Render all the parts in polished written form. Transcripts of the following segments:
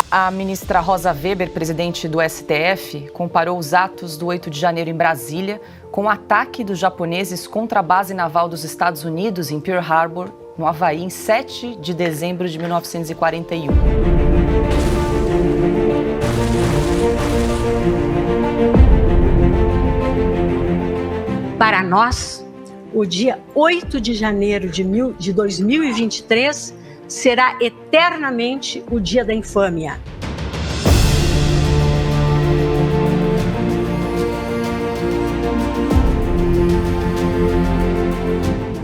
A ministra Rosa Weber, presidente do STF, comparou os atos do 8 de janeiro em Brasília com o ataque dos japoneses contra a base naval dos Estados Unidos em Pearl Harbor, no Havaí, em 7 de dezembro de 1941. Para nós, o dia 8 de janeiro de 2023 será eternamente o dia da infâmia.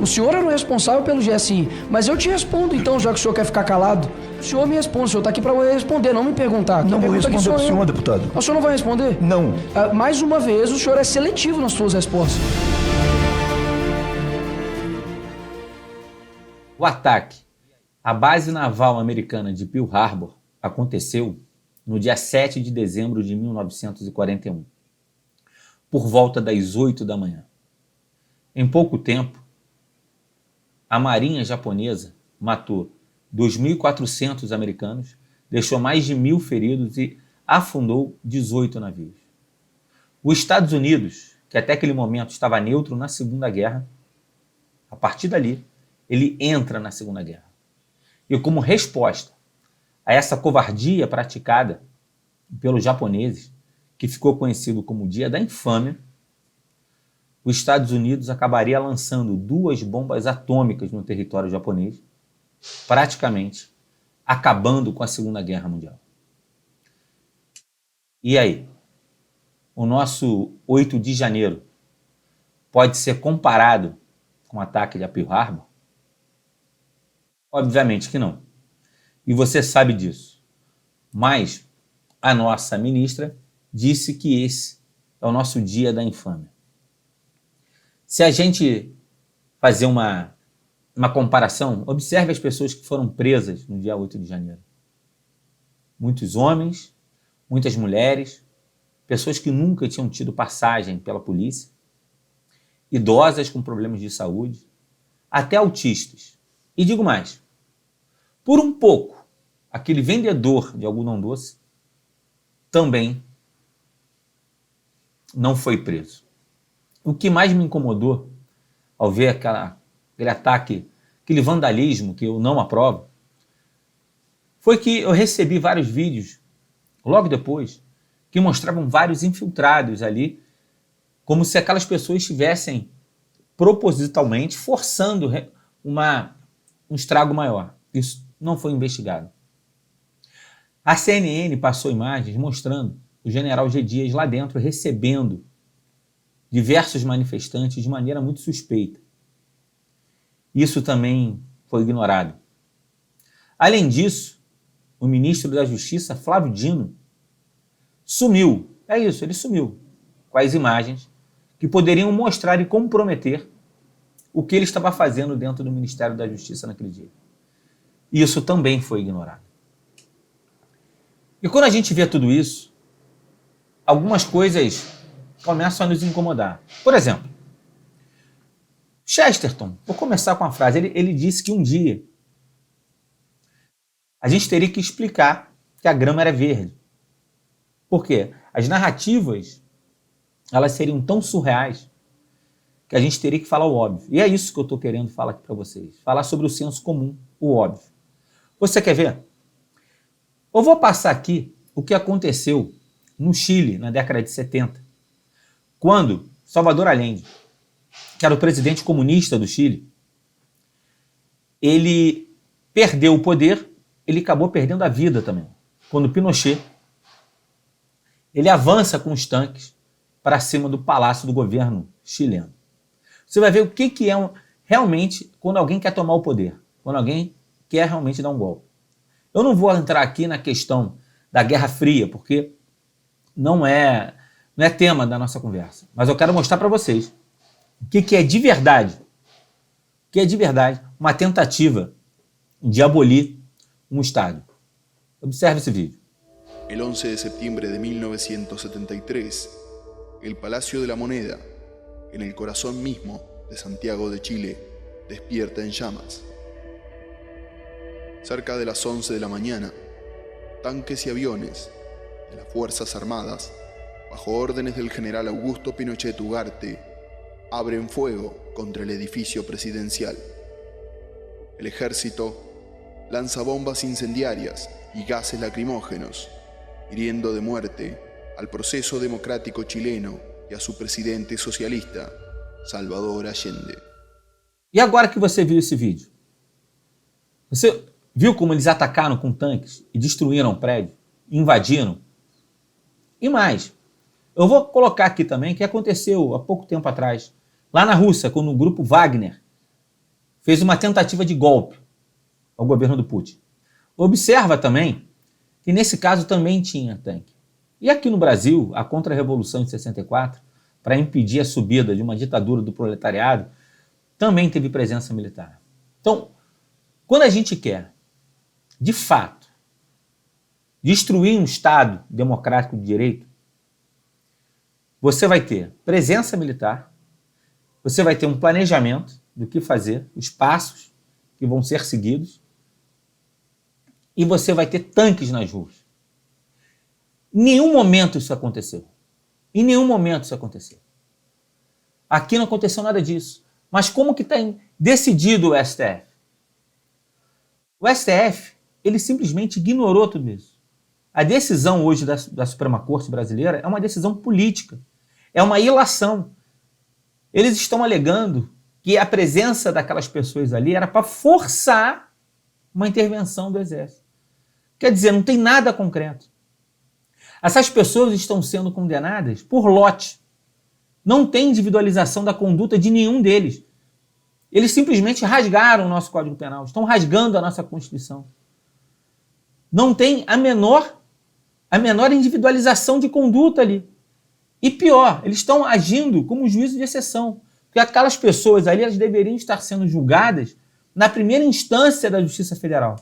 O senhor era o responsável pelo GSI, mas eu te respondo então, já que o senhor quer ficar calado. O senhor me responde, o senhor está aqui para responder, não me perguntar. Não vou responder para o senhor, deputado. O senhor não vai responder? Não. Mais uma vez, o senhor é seletivo nas suas respostas. O ataque à base naval americana de Pearl Harbor aconteceu no dia 7 de dezembro de 1941, por volta das 8 da manhã. Em pouco tempo, a marinha japonesa matou 2.400 americanos, deixou mais de 1.000 feridos e afundou 18 navios. Os Estados Unidos, que até aquele momento estava neutro na Segunda Guerra, a partir dali, ele entra na Segunda Guerra. E como resposta a essa covardia praticada pelos japoneses, que ficou conhecido como o Dia da Infâmia, os Estados Unidos acabaria lançando 2 bombas atômicas no território japonês, praticamente acabando com a Segunda Guerra Mundial. E aí? O nosso 8 de janeiro pode ser comparado com o ataque de Pearl Harbor? Obviamente que não. E você sabe disso. Mas a nossa ministra disse que esse é o nosso dia da infâmia. Se a gente fazer uma comparação, observe as pessoas que foram presas no dia 8 de janeiro. Muitos homens, muitas mulheres, pessoas que nunca tinham tido passagem pela polícia, idosas com problemas de saúde, até autistas. E digo mais, por um pouco, aquele vendedor de algodão doce também não foi preso. O que mais me incomodou ao ver aquele ataque, aquele vandalismo que eu não aprovo, foi que eu recebi vários vídeos, logo depois, que mostravam vários infiltrados ali, como se aquelas pessoas estivessem propositalmente forçando um estrago maior. Isso não foi investigado. A CNN passou imagens mostrando o general G. Dias lá dentro recebendo diversos manifestantes de maneira muito suspeita. Isso também foi ignorado. Além disso, o ministro da Justiça, Flávio Dino, sumiu. É isso, ele sumiu com as imagens que poderiam mostrar e comprometer o que ele estava fazendo dentro do Ministério da Justiça naquele dia. Isso também foi ignorado. E quando a gente vê tudo isso, algumas coisas começam a nos incomodar. Por exemplo, Chesterton, vou começar com a frase, ele disse que um dia a gente teria que explicar que a grama era verde. Por quê? As narrativas, elas seriam tão surreais que a gente teria que falar o óbvio. E é isso que eu estou querendo falar aqui para vocês. Falar sobre o senso comum, o óbvio. Você quer ver? Eu vou passar aqui o que aconteceu no Chile na década de 70, quando Salvador Allende, que era o presidente comunista do Chile, ele perdeu o poder, ele acabou perdendo a vida também. Quando Pinochet, ele avança com os tanques para cima do palácio do governo chileno. Você vai ver o que é realmente quando alguém quer tomar o poder, quando alguém quer realmente dar um golpe. Eu não vou entrar aqui na questão da Guerra Fria, porque não é tema da nossa conversa. Mas eu quero mostrar para vocês o que é de verdade. O que é de verdade uma tentativa de abolir um Estado. Observe esse vídeo. El 11 de septiembre de 1973, el Palacio de la Moneda, en el corazón mismo de Santiago de Chile, despierta en llamas. Cerca de las 11 de la mañana, tanques y aviones de las Fuerzas Armadas, bajo órdenes del general Augusto Pinochet Ugarte, abren fuego contra el edificio presidencial. El ejército lanza bombas incendiarias y gases lacrimógenos, hiriendo de muerte al proceso democrático chileno e a su presidente socialista, Salvador Allende. E agora que você viu esse vídeo, você viu como eles atacaram com tanques e destruíram o prédio, invadiram? E mais, eu vou colocar aqui também que aconteceu há pouco tempo atrás, lá na Rússia, quando o grupo Wagner fez uma tentativa de golpe ao governo do Putin. Observa também que nesse caso também tinha tanque. E aqui no Brasil, a Contra-Revolução de 64, para impedir a subida de uma ditadura do proletariado, também teve presença militar. Então, quando a gente quer, de fato, destruir um Estado democrático de direito, você vai ter presença militar, você vai ter um planejamento do que fazer, os passos que vão ser seguidos, e você vai ter tanques nas ruas. Em nenhum momento isso aconteceu. Em nenhum momento isso aconteceu. Aqui não aconteceu nada disso. Mas como que tem decidido o STF? O STF, ele simplesmente ignorou tudo isso. A decisão hoje da Suprema Corte brasileira é uma decisão política. É uma ilação. Eles estão alegando que a presença daquelas pessoas ali era para forçar uma intervenção do Exército. Quer dizer, não tem nada concreto. Essas pessoas estão sendo condenadas por lote. Não tem individualização da conduta de nenhum deles. Eles simplesmente rasgaram o nosso Código Penal, estão rasgando a nossa Constituição. Não tem a menor individualização de conduta ali. E pior, eles estão agindo como juízo de exceção. Porque aquelas pessoas ali, elas deveriam estar sendo julgadas na primeira instância da Justiça Federal.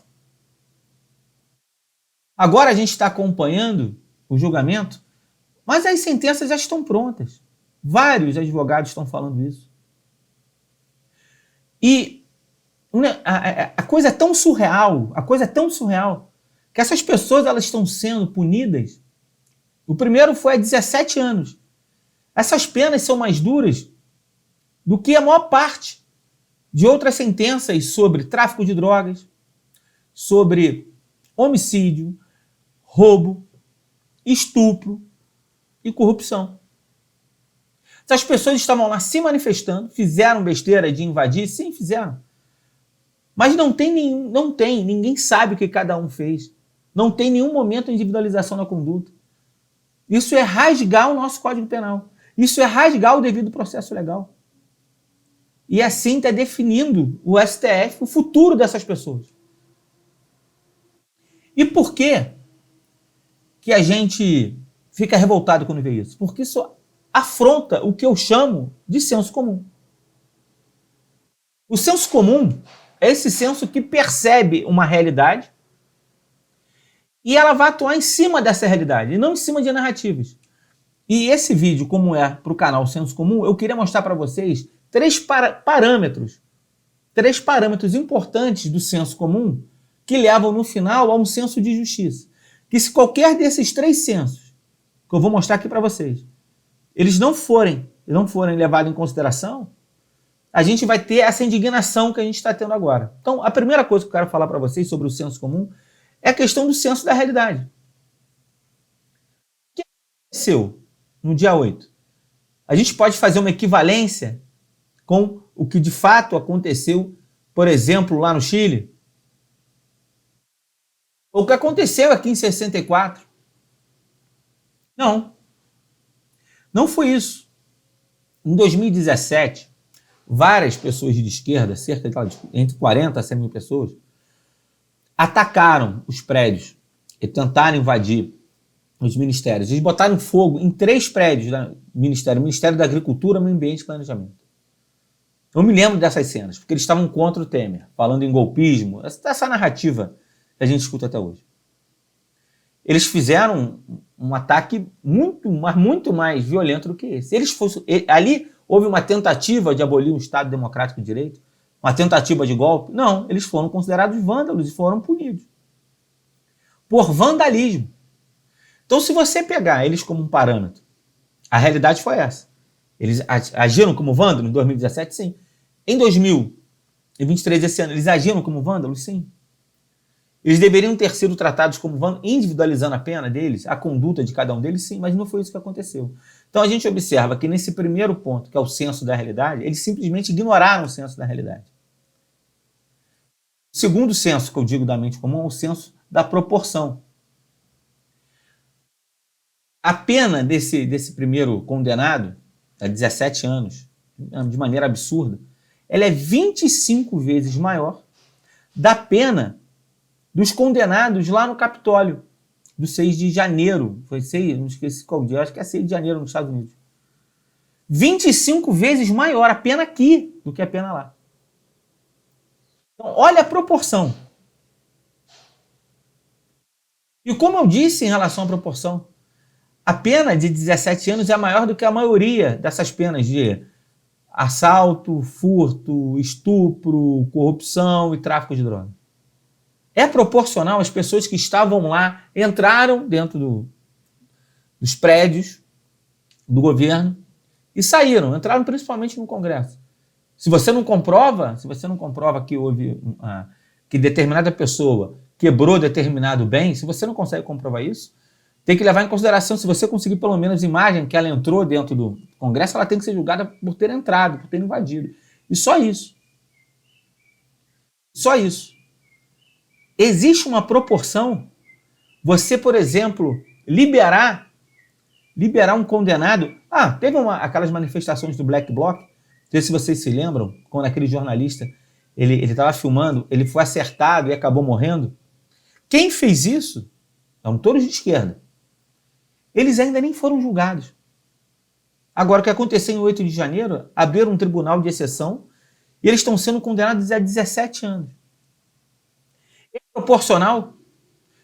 Agora a gente está acompanhando o julgamento, mas as sentenças já estão prontas. Vários advogados estão falando isso. E a coisa é tão surreal, que essas pessoas elas estão sendo punidas. O primeiro foi a 17 anos. Essas penas são mais duras do que a maior parte de outras sentenças sobre tráfico de drogas, sobre homicídio, roubo, estupro e corrupção. Essas pessoas estavam lá se manifestando, fizeram besteira de invadir, sim, fizeram. Mas ninguém sabe o que cada um fez. Não tem nenhum momento de individualização da conduta. Isso é rasgar o nosso Código Penal. Isso é rasgar o devido processo legal. E assim está definindo o STF o futuro dessas pessoas. E por que que a gente fica revoltado quando vê isso? Porque isso afronta o que eu chamo de senso comum. O senso comum é esse senso que percebe uma realidade e ela vai atuar em cima dessa realidade, e não em cima de narrativas. E esse vídeo, como é para o canal Senso Comum, eu queria mostrar para vocês três parâmetros importantes do senso comum que levam no final a um senso de justiça. Que se qualquer desses três sensos, que eu vou mostrar aqui para vocês, eles não forem levados em consideração, a gente vai ter essa indignação que a gente está tendo agora. Então, a primeira coisa que eu quero falar para vocês sobre o senso comum é a questão do senso da realidade. O que aconteceu no dia 8? A gente pode fazer uma equivalência com o que de fato aconteceu, por exemplo, lá no Chile? Ou o que aconteceu aqui em 64? Não. Não foi isso. Em 2017, várias pessoas de esquerda, entre 40 a 100 mil pessoas, atacaram os prédios e tentaram invadir os ministérios. Eles botaram fogo em 3 prédios do Ministério. O Ministério da Agricultura, Meio Ambiente e Planejamento. Eu me lembro dessas cenas, porque eles estavam contra o Temer, falando em golpismo, essa narrativa que a gente escuta até hoje. Eles fizeram um ataque muito mais violento do que esse. Ali houve uma tentativa de abolir um Estado democrático de direito, uma tentativa de golpe. Não, eles foram considerados vândalos e foram punidos. por vandalismo. Então, se você pegar eles como um parâmetro, a realidade foi essa. Eles agiram como vândalos em 2017? Sim. Em 2023, esse ano, eles agiram como vândalos? Sim. Eles deveriam ter sido tratados como vândalos, individualizando a pena deles, a conduta de cada um deles? Sim, mas não foi isso que aconteceu. Então, a gente observa que nesse primeiro ponto, que é o senso da realidade, eles simplesmente ignoraram o senso da realidade. O segundo senso que eu digo da mente comum é o senso da proporção. A pena desse primeiro condenado, a 17 anos, de maneira absurda, ela é 25 vezes maior da pena dos condenados lá no Capitólio, do 6 de janeiro. Foi 6, não esqueci qual dia, acho que é 6 de janeiro nos Estados Unidos. 25 vezes maior a pena aqui do que a pena lá. Então, olha a proporção. E como eu disse em relação à proporção, a pena de 17 anos é maior do que a maioria dessas penas de assalto, furto, estupro, corrupção e tráfico de drogas. É proporcional às pessoas que estavam lá, entraram dentro dos prédios do governo e saíram, entraram principalmente no Congresso. Se você não comprova que houve que determinada pessoa quebrou determinado bem, se você não consegue comprovar isso, tem que levar em consideração, se você conseguir pelo menos imagem que ela entrou dentro do Congresso, ela tem que ser julgada por ter entrado, por ter invadido. E só isso. Só isso. Existe uma proporção. Você, por exemplo, liberar um condenado. Teve aquelas manifestações do Black Bloc, não sei se vocês se lembram, quando aquele jornalista ele estava filmando, ele foi acertado e acabou morrendo. Quem fez isso? São todos de esquerda. Eles ainda nem foram julgados. Agora, o que aconteceu em 8 de janeiro, abriram um tribunal de exceção e eles estão sendo condenados a 17 anos. É proporcional?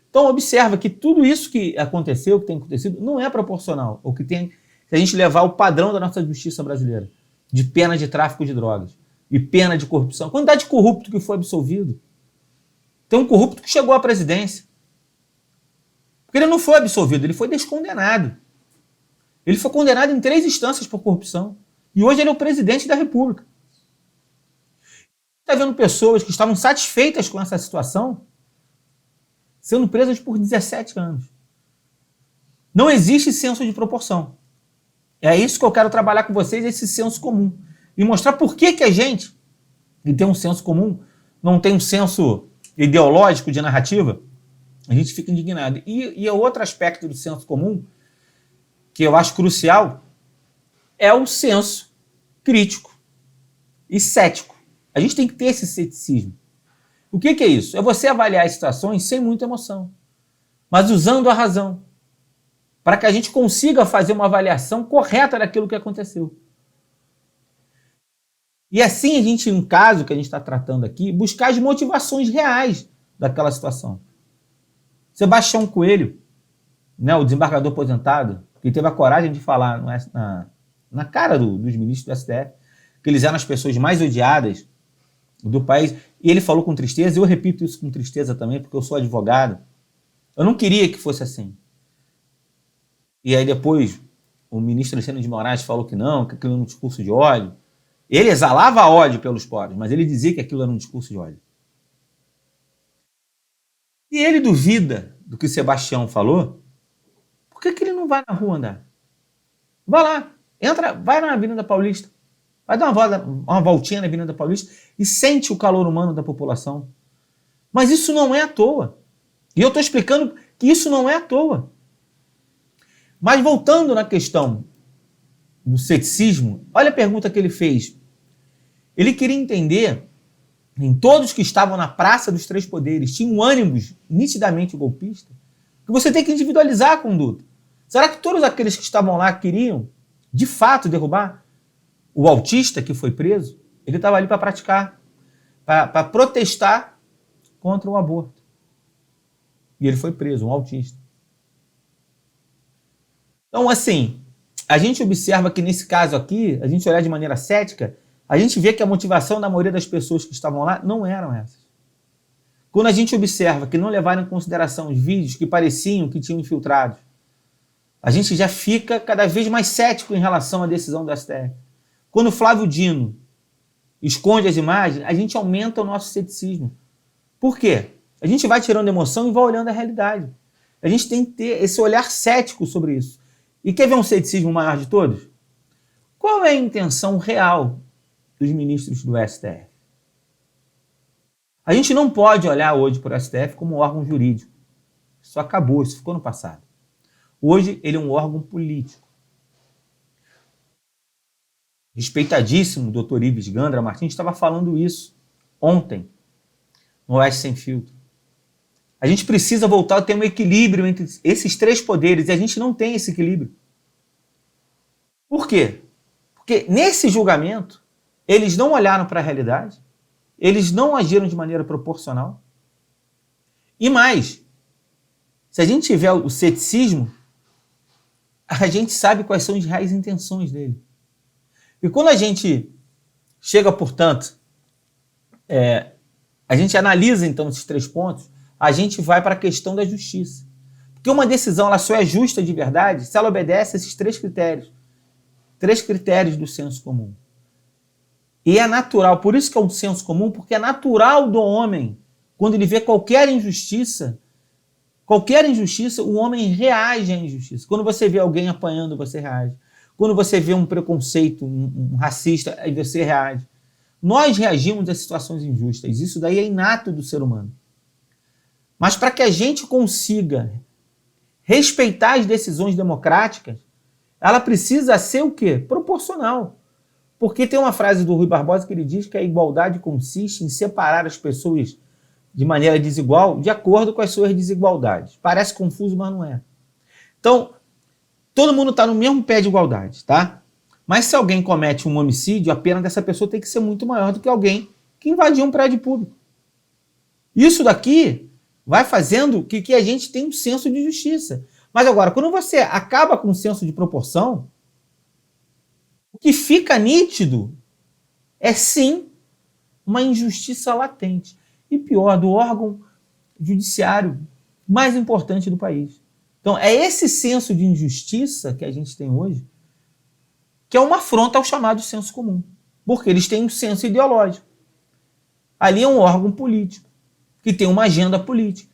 Então, observa que tudo isso que aconteceu, que tem acontecido, não é proporcional. O que tem, se a gente levar o padrão da nossa justiça brasileira, de pena de tráfico de drogas e pena de corrupção, quantidade de corrupto que foi absolvido. Tem um corrupto que chegou à presidência. Porque ele não foi absolvido, ele foi descondenado. Ele foi condenado em 3 instâncias por corrupção. E hoje ele é o presidente da República. Está vendo pessoas que estavam satisfeitas com essa situação sendo presas por 17 anos. Não existe senso de proporção. É isso que eu quero trabalhar com vocês, esse senso comum. E mostrar por que a gente, que tem um senso comum, não tem um senso ideológico de narrativa, a gente fica indignado. E outro aspecto do senso comum, que eu acho crucial, é o senso crítico e cético. A gente tem que ter esse ceticismo. O que é isso? É você avaliar as situações sem muita emoção, mas usando a razão, para que a gente consiga fazer uma avaliação correta daquilo que aconteceu. E assim a gente, no caso que a gente está tratando aqui, buscar as motivações reais daquela situação. Sebastião Coelho, o desembargador aposentado, que teve a coragem de falar na cara dos ministros do STF, que eles eram as pessoas mais odiadas do país, e ele falou com tristeza, e eu repito isso com tristeza também, porque eu sou advogado. Eu não queria que fosse assim. E aí depois o ministro Alexandre de Moraes falou que não, que aquilo era um discurso de ódio. Ele exalava ódio pelos pobres, mas ele dizia que aquilo era um discurso de ódio. Se ele duvida do que Sebastião falou, por que ele não vai na rua andar? Vai lá, vai na Avenida Paulista, vai dar uma voltinha na Avenida Paulista e sente o calor humano da população. Mas isso não é à toa. E eu estou explicando que isso não é à toa. Mas voltando na questão do ceticismo, olha a pergunta que ele fez. Ele queria entender, em todos que estavam na Praça dos Três Poderes, tinha um ânimos nitidamente golpista, que você tem que individualizar a conduta. Será que todos aqueles que estavam lá queriam, de fato, derrubar o autista que foi preso? Ele estava ali para praticar, para protestar contra o aborto. E ele foi preso, um autista. Então, assim, a gente observa que nesse caso aqui, a gente olhar de maneira cética, a gente vê que a motivação da maioria das pessoas que estavam lá não eram essas. quando a gente observa que não levaram em consideração os vídeos que pareciam que tinham infiltrados, a gente já fica cada vez mais cético em relação à decisão do STF. Quando o Flávio Dino esconde as imagens, a gente aumenta o nosso ceticismo. Por quê? A gente vai tirando emoção e vai olhando a realidade. A gente tem que ter esse olhar cético sobre isso. E quer ver um ceticismo maior de todos? Qual é a intenção real dos ministros do STF? A gente não pode olhar hoje para o STF como um órgão jurídico. Isso acabou, isso ficou no passado. Hoje ele é um órgão político. Respeitadíssimo doutor Ives Gandra Martins estava falando isso ontem no Oeste Sem Filtro. A gente precisa voltar a ter um equilíbrio entre esses três poderes e a gente não tem esse equilíbrio. Por quê? Porque nesse julgamento eles não olharam para a realidade, eles não agiram de maneira proporcional. E mais, se a gente tiver o ceticismo, a gente sabe quais são as reais intenções dele. E quando a gente chega, portanto, a gente analisa então esses três pontos, a gente vai para a questão da justiça. Porque uma decisão ela só é justa de verdade se ela obedece a esses três critérios. Três critérios do senso comum. E é natural, por isso que é um senso comum, porque é natural do homem, quando ele vê qualquer injustiça, o homem reage à injustiça. Quando você vê alguém apanhando, você reage. Quando você vê um preconceito, um racista, aí você reage. Nós reagimos a situações injustas. Isso daí é inato do ser humano. Mas para que a gente consiga respeitar as decisões democráticas, ela precisa ser o quê? Proporcional. Porque tem uma frase do Rui Barbosa que ele diz que a igualdade consiste em separar as pessoas de maneira desigual, de acordo com as suas desigualdades. Parece confuso, mas não é. Então, todo mundo está no mesmo pé de igualdade, tá? Mas se alguém comete um homicídio, a pena dessa pessoa tem que ser muito maior do que alguém que invadiu um prédio público. Isso daqui vai fazendo que a gente tenha um senso de justiça. Mas agora, quando você acaba com o senso de proporção, o que fica nítido é sim uma injustiça latente. E pior, do órgão judiciário mais importante do país. Então, é esse senso de injustiça que a gente tem hoje que é uma afronta ao chamado senso comum. Porque eles têm um senso ideológico. Ali é um órgão político, que tem uma agenda política,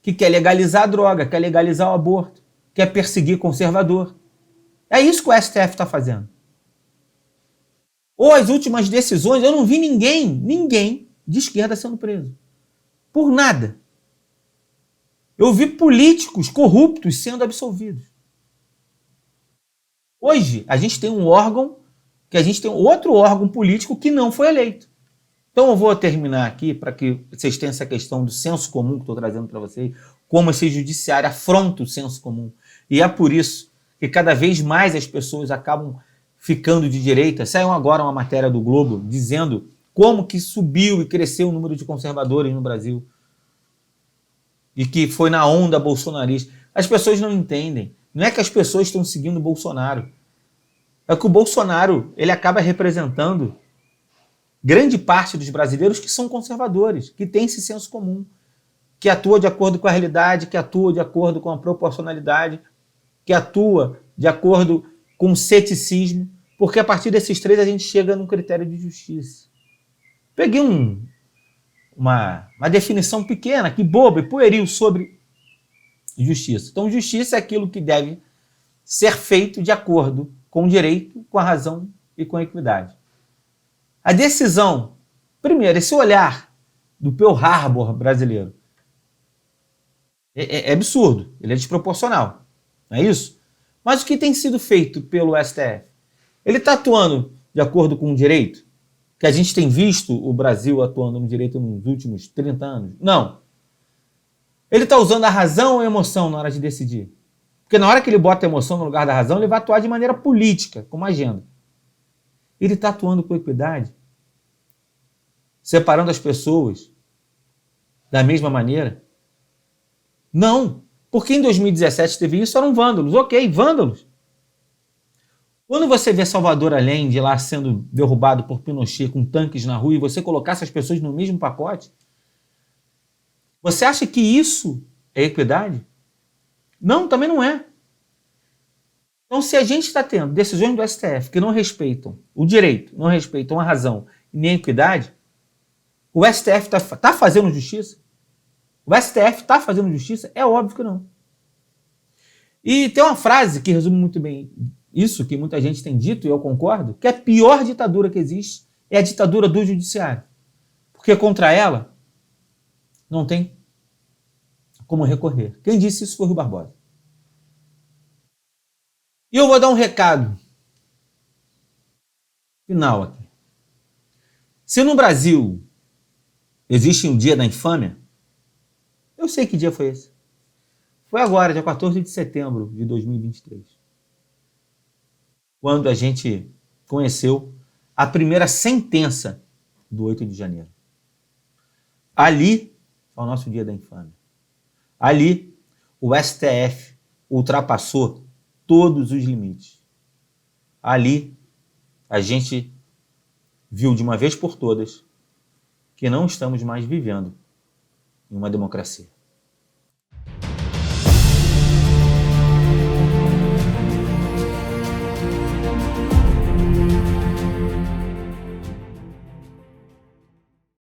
que quer legalizar a droga, quer legalizar o aborto, quer perseguir conservador. É isso que o STF está fazendo. Ou as últimas decisões, eu não vi ninguém de esquerda sendo preso. Por nada. Eu vi políticos corruptos sendo absolvidos. Hoje, a gente tem um órgão, que a gente tem outro órgão político que não foi eleito. Então eu vou terminar aqui para que vocês tenham essa questão do senso comum que estou trazendo para vocês, como esse judiciário afronta o senso comum. E é por isso que cada vez mais as pessoas acabam ficando de direita. Saiu agora uma matéria do Globo dizendo como que subiu e cresceu o número de conservadores no Brasil. E que foi na onda bolsonarista. As pessoas não entendem. Não é que as pessoas estão seguindo o Bolsonaro. É que o Bolsonaro ele acaba representando grande parte dos brasileiros que são conservadores, que têm esse senso comum, que atua de acordo com a realidade, que atua de acordo com a proporcionalidade, que atua de acordo com o ceticismo, porque a partir desses três a gente chega num critério de justiça. Peguei uma definição pequena, que boba e pueril sobre justiça. Então, justiça é aquilo que deve ser feito de acordo com o direito, com a razão e com a equidade. A decisão, primeiro, esse olhar do Pearl Harbor brasileiro é absurdo, ele é desproporcional, não é isso? Mas o que tem sido feito pelo STF? Ele está atuando de acordo com o direito? Que a gente tem visto o Brasil atuando no direito nos últimos 30 anos? Não. Ele está usando a razão ou a emoção na hora de decidir? Porque na hora que ele bota a emoção no lugar da razão, ele vai atuar de maneira política, como agenda. Ele está atuando com equidade, separando as pessoas da mesma maneira? Não, porque em 2017 teve isso, eram vândalos. Ok, vândalos. Quando você vê Salvador Allende lá sendo derrubado por Pinochet com tanques na rua e você colocar essas pessoas no mesmo pacote, Você acha que isso é equidade? Não, também não é. Então, se a gente está tendo decisões do STF que não respeitam o direito, não respeitam a razão e nem a equidade, o STF está fazendo justiça? O STF está fazendo justiça? É óbvio que não. E tem uma frase que resume muito bem isso, que muita gente tem dito, e eu concordo, que a pior ditadura que existe é a ditadura do judiciário. Porque contra ela não tem como recorrer. Quem disse isso foi o Rui Barbosa. E eu vou dar um recado final aqui. Se no Brasil existe um dia da infâmia, eu sei que dia foi esse. Foi agora, dia 14 de setembro de 2023. Quando a gente conheceu a primeira sentença do 8 de janeiro. Ali é o nosso dia da infâmia. Ali o STF ultrapassou todos os limites. Ali a gente viu de uma vez por todas que não estamos mais vivendo em uma democracia.